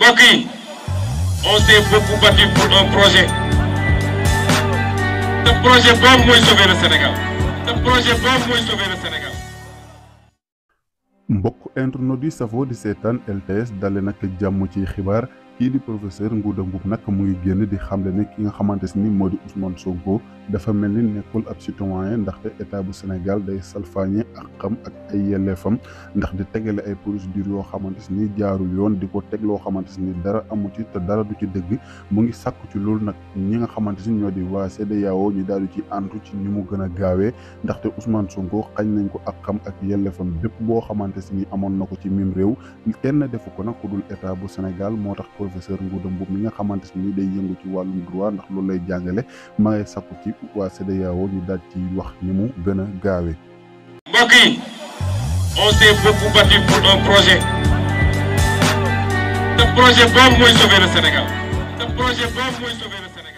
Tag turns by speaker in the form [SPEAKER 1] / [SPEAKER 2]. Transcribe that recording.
[SPEAKER 1] mbokk yi on s'est beaucoup battu pour un projet. Le projet boobu mooy sauver le Sénégal. Le projet boobu mooy sauver le Sénégal.
[SPEAKER 2] mbokk internautes yi safoo di seetaan LTS dale nag jàmm ci xibaar kii di professeur Ngouda Mboup nag mu ngi génn di xamle ne ki nga xamante ni moo di Ousmane Sonko dafa mel ni nekkul ab citoyen ndaxte état bu Sénégal day salfaañe ak xam ak ay yelleefam ndax di tegale ay procédures yoo xamante ni jaarul yoon di ko teg loo xamante ni dara amu ci te dara du ci dëgg mu ngi sàkku ci loolu nag ñi nga xamante ni ñoo di waa CEDEAO ñu daal di ci antu ci ni mu gën a gaawee ndaxte Ousmane Sonko xañ nañ ko ak xam ak yelleefam bépp boo xamante ni amoon na ko ci mim réew kenn defu ko nag ku dul état bu Sénégal moo tax professeur Ngouda Mboup mi nga xamante ni day yëngu ci wàllum droit ndax loolu lay jàngale ma ngay sakku ci waa CEDEAO ñu daal ci wax ni mu gën a gaawee.
[SPEAKER 1] mbokk yi on s'est beaucoup battu pour un projet. Le projet boobu mooy sauver le Sénégal. Le projet boobu mooy sauver le Sénégal.